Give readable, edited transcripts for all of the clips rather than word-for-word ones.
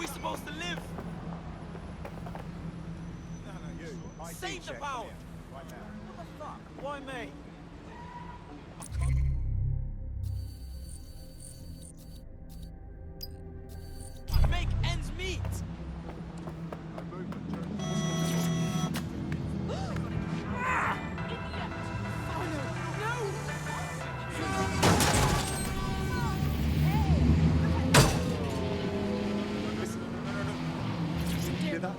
we supposed to live? No, you. Save the pound! Right now. What the fuck? Why me? Make ends meet! No movement. Listen, no. You hear that?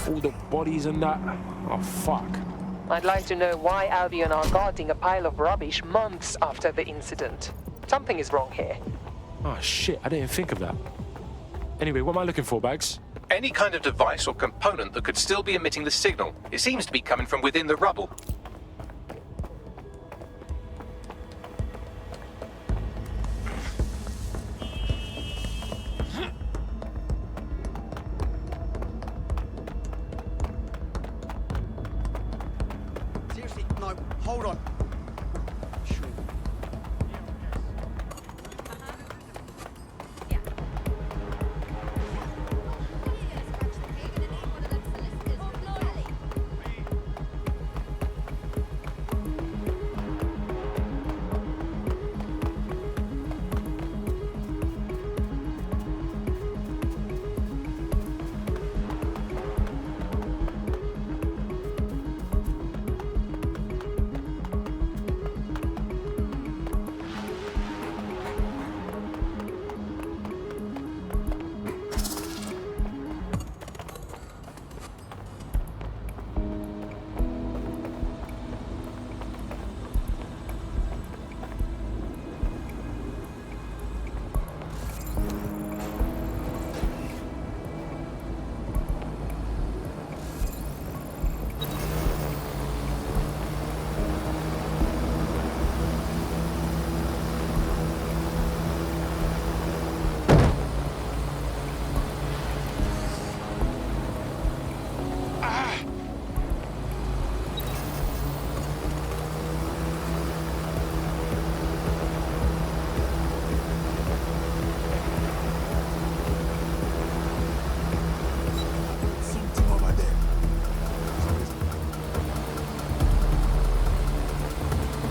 All the bodies and that. Oh, fuck. I'd like to know why Albion are guarding a pile of rubbish months after the incident. Something is wrong here. Oh, shit. I didn't think of that. Anyway, what am I looking for, Bags? Any kind of device or component that could still be emitting the signal. It seems to be coming from within the rubble. Seriously, no, hold on. Sure.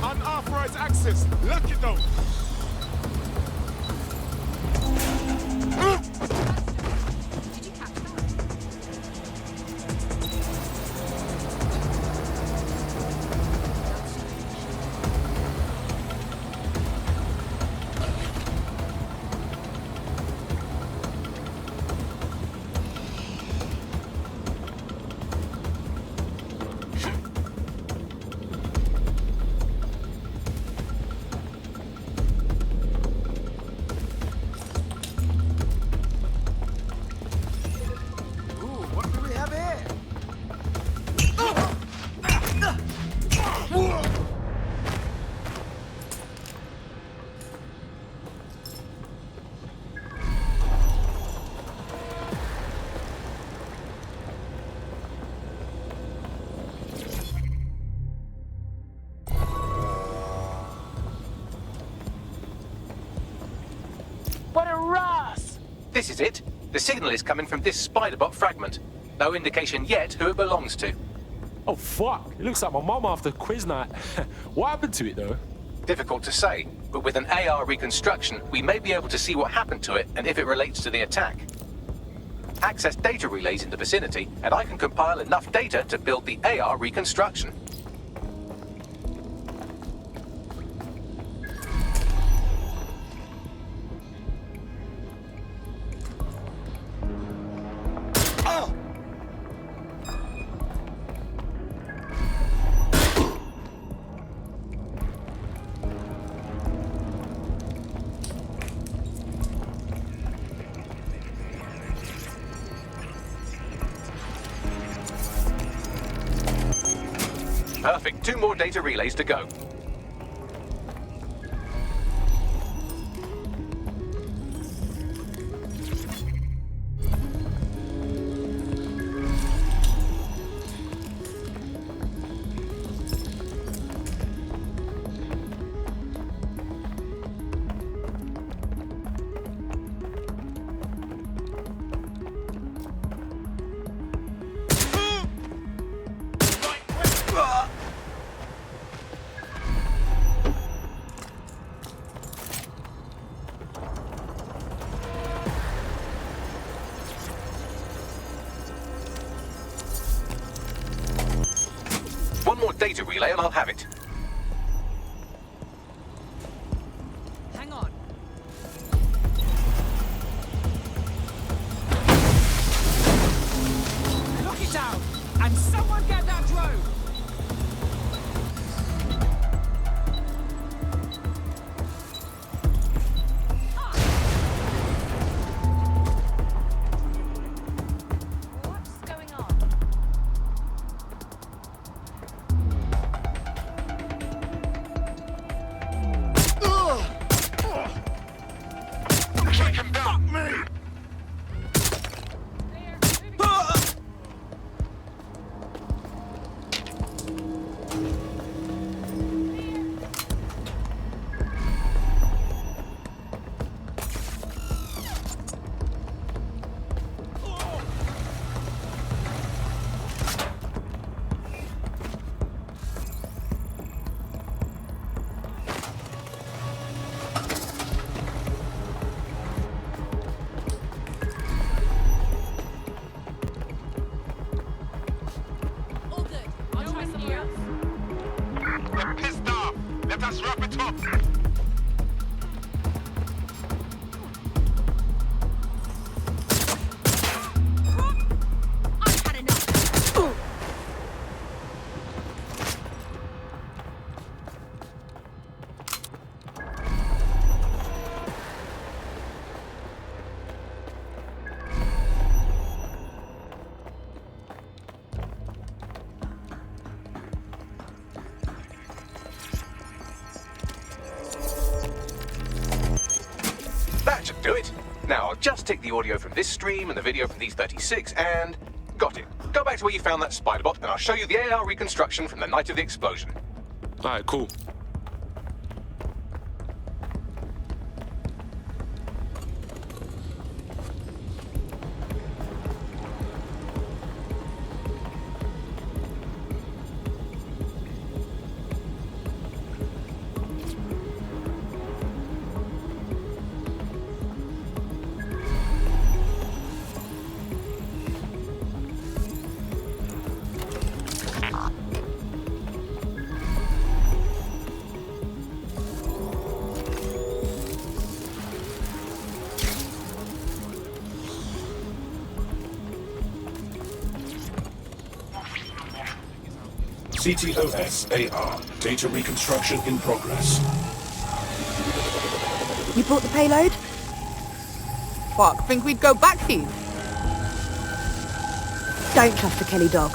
Unauthorized access. Lock it down. What a rush! This is it. The signal is coming from this Spiderbot fragment. No indication yet who it belongs to. Oh, fuck. It looks like my mum after quiz night. What happened to it, though? Difficult to say, but with an AR reconstruction, we may be able to see what happened to it and if it relates to the attack. Access data relays in the vicinity, and I can compile enough data to build the AR reconstruction. Perfect. 2 more data relays to go. One more data relay and I'll have it. Hang on. Lock it down! And someone get that drone! What's going on? Taking back me! All good. I'll try somewhere else. They're pissed off. Let us wrap it up. I've had enough. That should do it. Now I'll just take the audio from this stream and the video from these 36 and... got it. Go back to where you found that spider bot and I'll show you the AR reconstruction from the night of the explosion. Alright, cool. CTOS AR. Data reconstruction in progress. You brought the payload? Fuck, think we'd go back here? Don't trust the Kelly dog.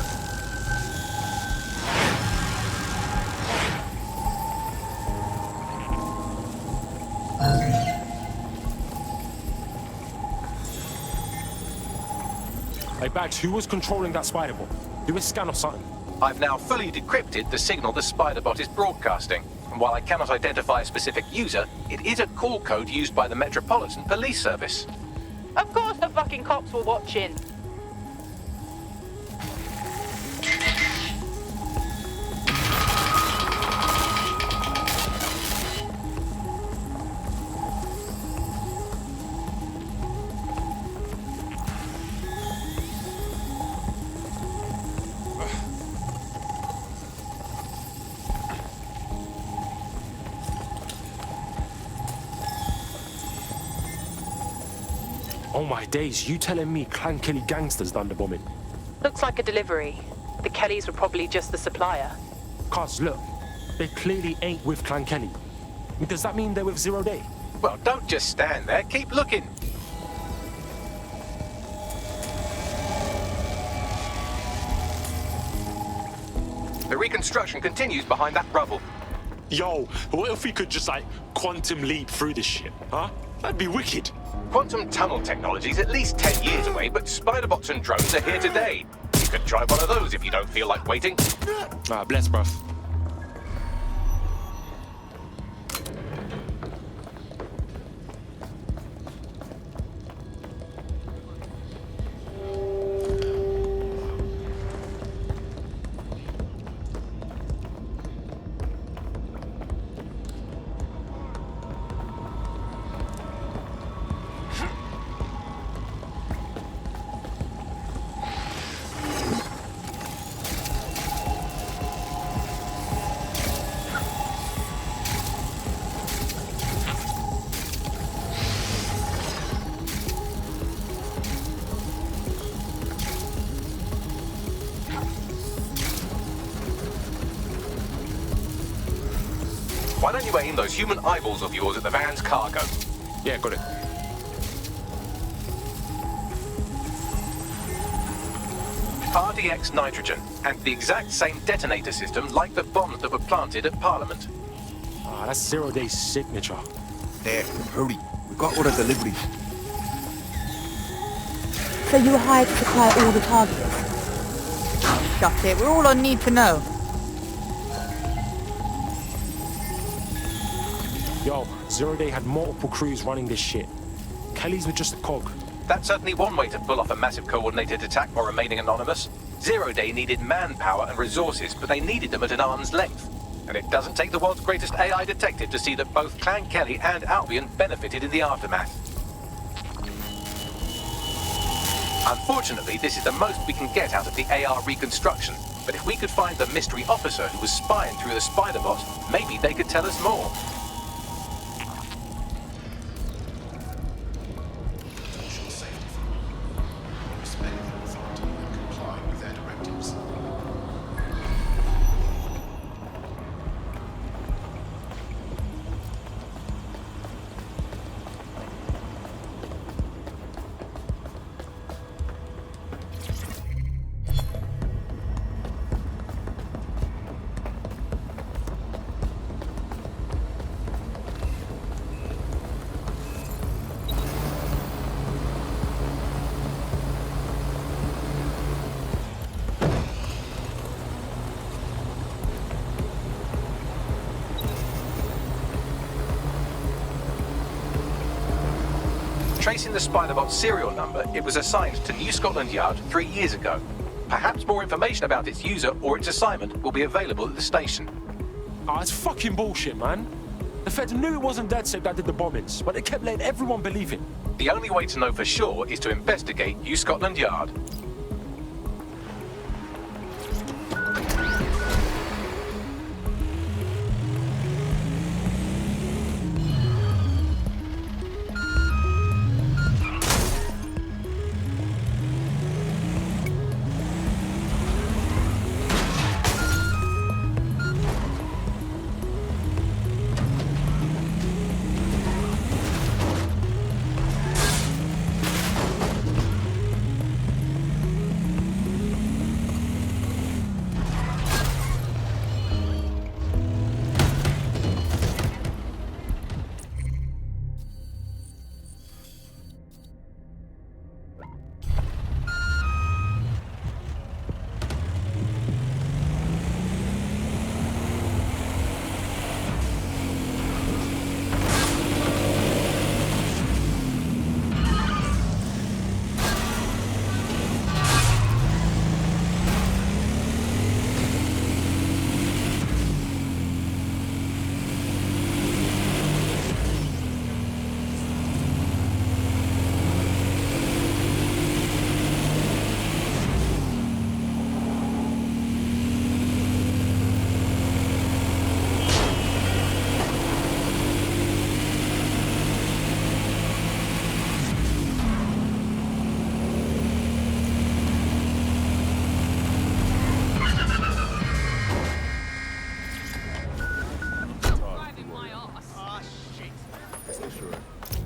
Hey, Bags, who was controlling that spider bot? Do a scan or something. I've now fully decrypted the signal the Spiderbot is broadcasting. And while I cannot identify a specific user, it is a call code used by the Metropolitan Police Service. Of course the fucking cops were watching. Oh my days, you telling me Clan Kelly gangsters done the bombing? Looks like a delivery. The Kellys were probably just the supplier. Cuz, look, they clearly ain't with Clan Kelly. Does that mean they're with Zero Day? Well, don't just stand there, keep looking. The construction continues behind that rubble. Yo, what if we could just, like, quantum leap through this shit, huh? That'd be wicked. Quantum tunnel technology is at least 10 years away, but spider-bots and drones are here today. You could try one of those if you don't feel like waiting. Ah, bless, bruv. Why don't you aim those human eyeballs of yours at the van's cargo? Yeah, got it. RDX nitrogen, and the exact same detonator system like the bombs that were planted at Parliament. Ah, that's Zero Day's signature. There, hurry. We've got order deliveries. So you were hired to supply all the targets? Shut it. We're all on need to know. Yo, Zero Day had multiple crews running this shit. Kelly's were just a cog. That's certainly one way to pull off a massive coordinated attack while remaining anonymous. Zero Day needed manpower and resources, but they needed them at an arm's length. And it doesn't take the world's greatest AI detective to see that both Clan Kelly and Albion benefited in the aftermath. Unfortunately, this is the most we can get out of the AR reconstruction. But if we could find the mystery officer who was spying through the Spider-Bot, maybe they could tell us more. Potential safety file. Respect their authority and comply with their directives. Tracing the Spider-Bot's serial number, it was assigned to New Scotland Yard 3 years ago. Perhaps more information about its user or its assignment will be available at the station. Ah, it's fucking bullshit, man. The feds knew it wasn't DedSec that did the bombings, but they kept letting everyone believe it. The only way to know for sure is to investigate New Scotland Yard.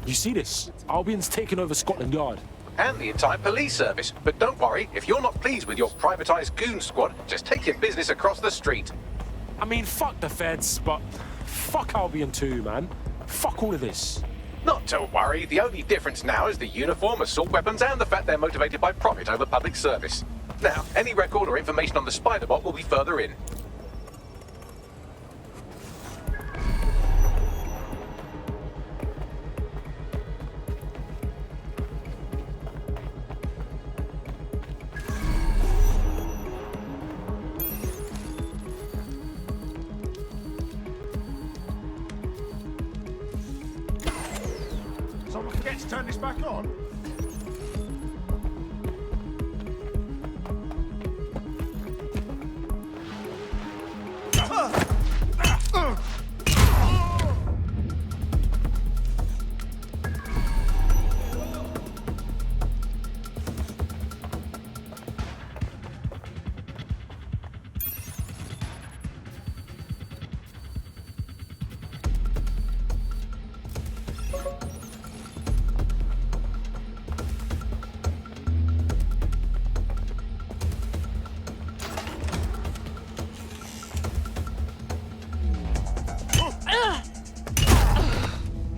You see this? Albion's taken over Scotland Yard. And the entire police service. But don't worry, if you're not pleased with your privatized goon squad, just take your business across the street. I mean, fuck the feds, but fuck Albion too, man. Fuck all of this. Not to worry, the only difference now is the uniform, assault weapons, and the fact they're motivated by profit over public service. Now, any record or information on the Spider-Bot will be further in. Someone forget to turn this back on.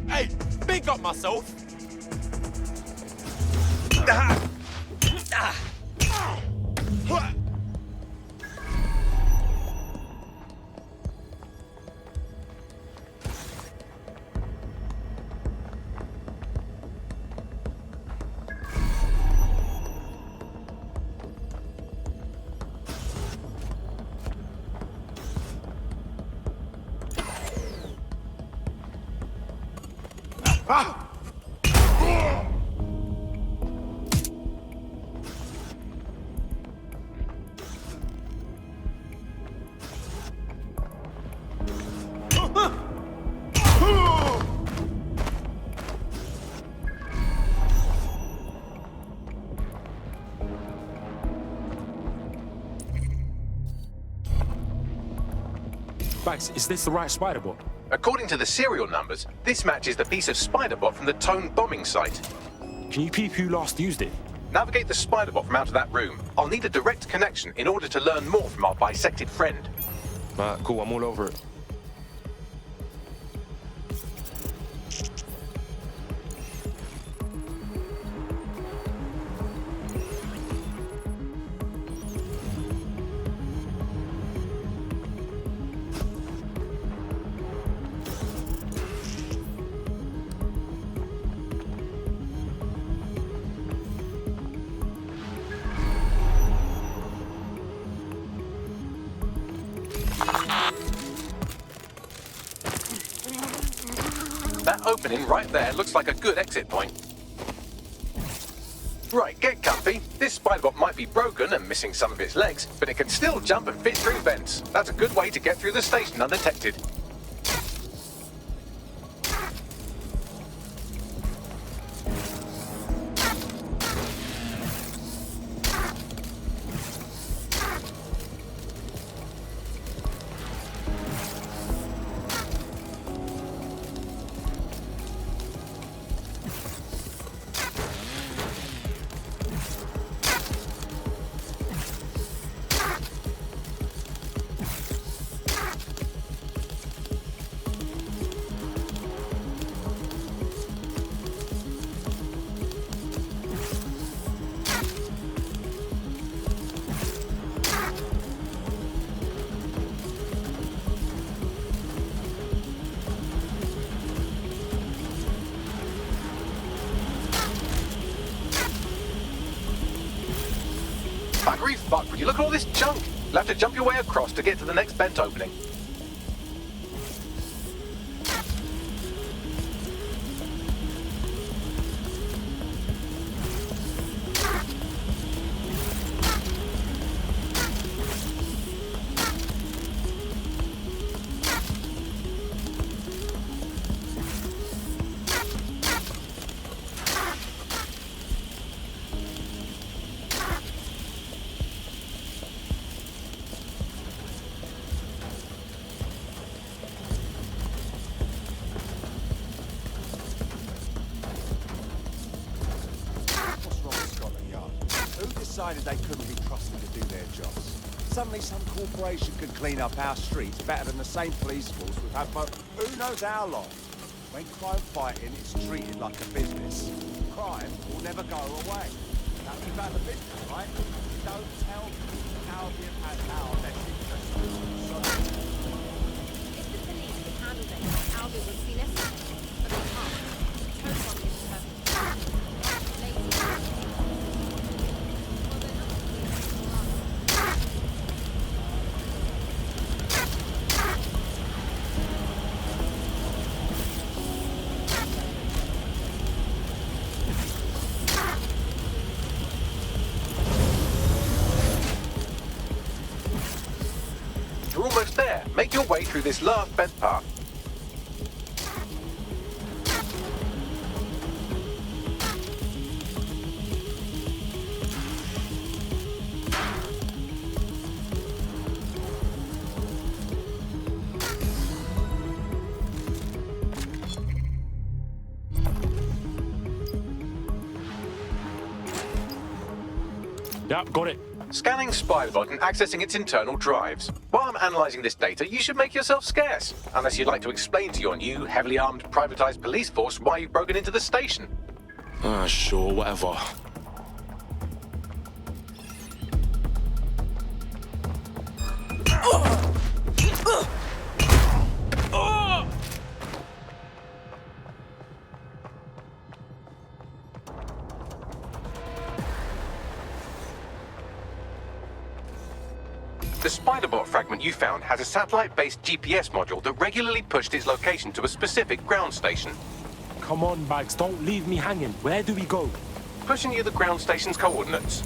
Hey, big up myself. Bax, is this the right Spider-Bot? According to the serial numbers, this matches the piece of Spider-Bot from the Tone bombing site. Can you peep who last used it? Navigate the Spider-Bot from out of that room. I'll need a direct connection in order to learn more from our bisected friend. Cool, I'm all over it. That opening right there looks like a good exit point. Right, get comfy. This Spider-Bot might be broken and missing some of its legs, but it can still jump and fit through vents. That's a good way to get through the station undetected. Buggery fuck, would you look at all this junk? You'll have to jump your way across to get to the next vent opening. Who decided they couldn't be trusted to do their jobs? Suddenly some corporation can clean up our streets better than the same police force we've had for who knows how long. When crime fighting is treated like a business, crime will never go away. Now you've had a business, right? Don't tell me how you've had our best interests. If the police could handle it, Albi would be listening. But they can't. Tone bombing is perfect. Lazy. You're almost there. Make your way through this last bed path. Yep, got it. Scanning Spiderbot and accessing its internal drives. While I'm analysing this data, you should make yourself scarce. Unless you'd like to explain to your new, heavily armed, privatised police force why you've broken into the station. Sure, whatever. The Spiderbot fragment you found has a satellite-based GPS module that regularly pushed its location to a specific ground station. Come on, Bags, don't leave me hanging. Where do we go? Pushing you the ground station's coordinates.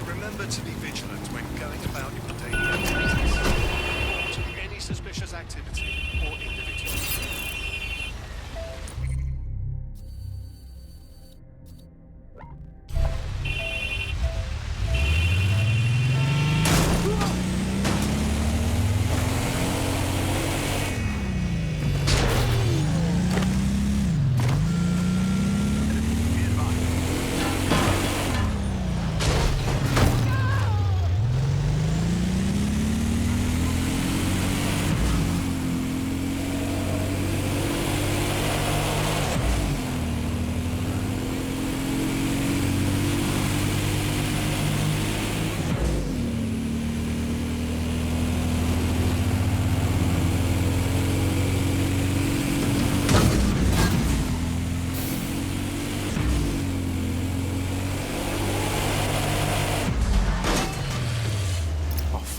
Remember to be vigilant when going about your daily activities. Watching any suspicious activity or individual.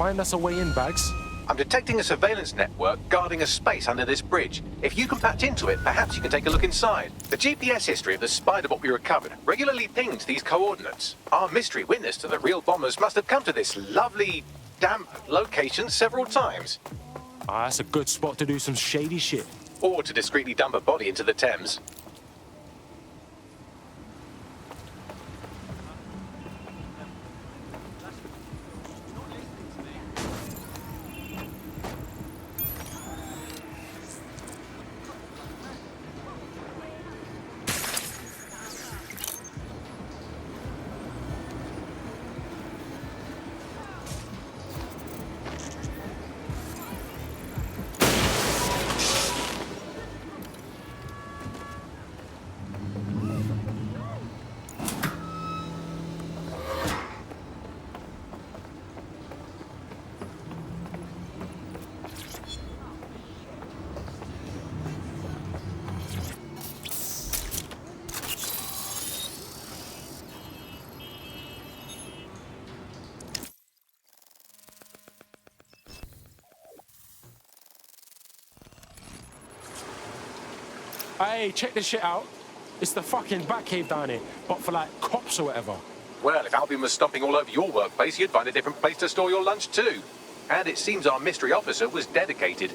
Find us a way in, Bags. I'm detecting a surveillance network guarding a space under this bridge. If you can patch into it, perhaps you can take a look inside. The GPS history of the Spiderbot we recovered regularly pinged these coordinates. Our mystery witness to the real bombers must have come to this lovely, damp location several times. That's a good spot to do some shady shit. Or to discreetly dump a body into the Thames. Hey, check this shit out. It's the fucking Batcave down here, but for like cops or whatever. Well, if Albion was stomping all over your workplace, you'd find a different place to store your lunch too. And it seems our mystery officer was dedicated.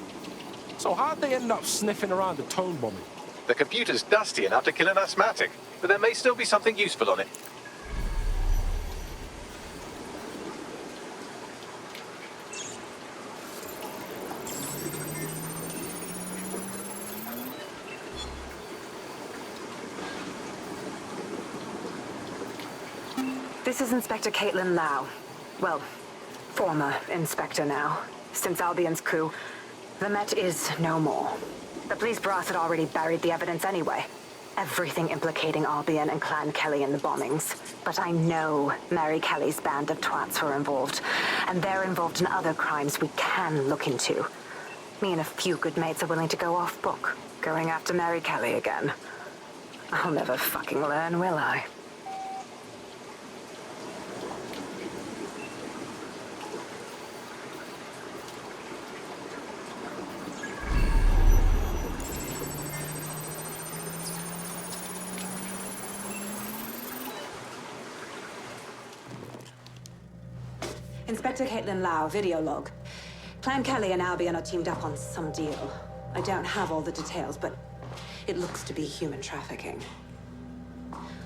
So how'd they end up sniffing around the tone bombing? The computer's dusty enough to kill an asthmatic, but there may still be something useful on it. This is Inspector Caitlin Lau. Well, former Inspector now. Since Albion's coup, the Met is no more. The police brass had already buried the evidence anyway. Everything implicating Albion and Clan Kelly in the bombings. But I know Mary Kelly's band of twats were involved, and they're involved in other crimes we can look into. Me and a few good mates are willing to go off book, going after Mary Kelly again. I'll never fucking learn, will I? Inspector Caitlin Lau, video log. Clan Kelly and Albion are teamed up on some deal. I don't have all the details, but it looks to be human trafficking.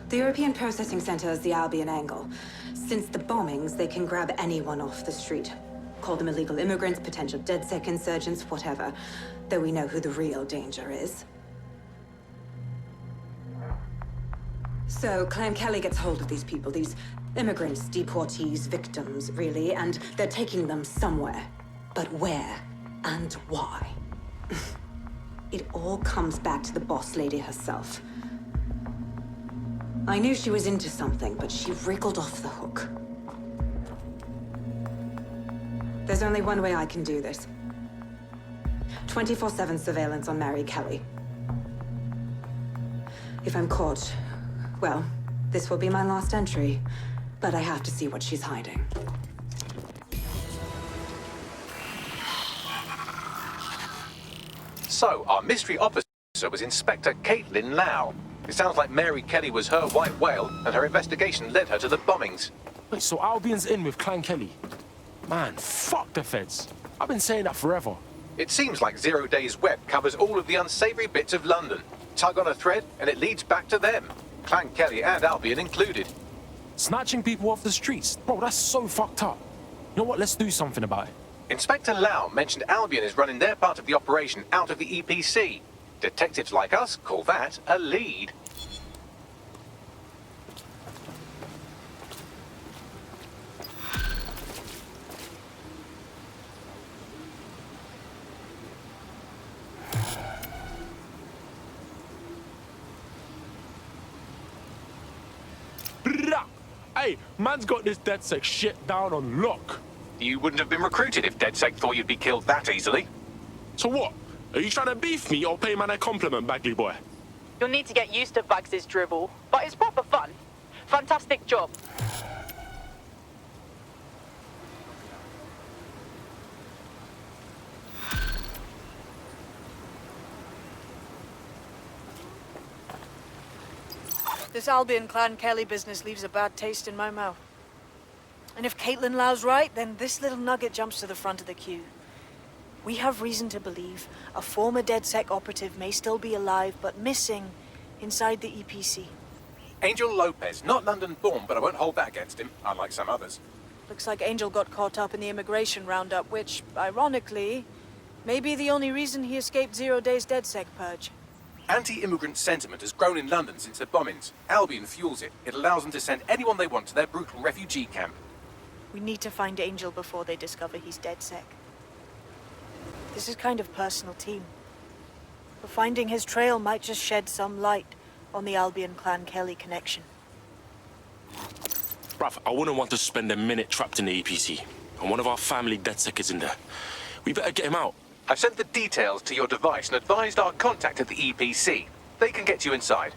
The European Processing Center is the Albion angle. Since the bombings, they can grab anyone off the street. Call them illegal immigrants, potential DedSec insurgents, whatever. Though we know who the real danger is. So, Clan Kelly gets hold of these people, these immigrants, deportees, victims, really, and they're taking them somewhere. But where and why? It all comes back to the boss lady herself. I knew she was into something, but she wriggled off the hook. There's only one way I can do this. 24/7 surveillance on Mary Kelly. If I'm caught, well, this will be my last entry. But I have to see what she's hiding. So, our mystery officer was Inspector Caitlin Lau. It sounds like Mary Kelly was her white whale, and her investigation led her to the bombings. Wait, so Albion's in with Clan Kelly? Man, fuck the feds. I've been saying that forever. It seems like Zero Days Web covers all of the unsavory bits of London. Tug on a thread, and it leads back to them. Clan Kelly and Albion included. Snatching people off the streets? Bro, that's so fucked up. You know what? Let's do something about it. Inspector Lau mentioned Albion is running their part of the operation out of the EPC. Detectives like us call that a lead. Hey, man's got this DedSec shit down on lock. You wouldn't have been recruited if DedSec thought you'd be killed that easily. So what? Are you trying to beef me or pay man a compliment, Bagley boy? You'll need to get used to Bags' dribble, but it's proper fun. Fantastic job. This Albion Clan Kelly business leaves a bad taste in my mouth. And if Caitlin Lau's right, then this little nugget jumps to the front of the queue. We have reason to believe a former DedSec operative may still be alive, but missing inside the EPC. Angel Lopez, not London-born, but I won't hold that against him, unlike some others. Looks like Angel got caught up in the immigration roundup, which, ironically, may be the only reason he escaped 0 Days DedSec purge. Anti-immigrant sentiment has grown in London since the bombings. Albion fuels it. It allows them to send anyone they want to their brutal refugee camp. We need to find Angel before they discover he's DedSec. This is kind of personal team. But finding his trail might just shed some light on the Albion Clan Kelly connection. Bruv, I wouldn't want to spend a minute trapped in the EPC. And one of our family DedSec is in there. We better get him out. I've sent the details to your device and advised our contact at the EPC. They can get you inside.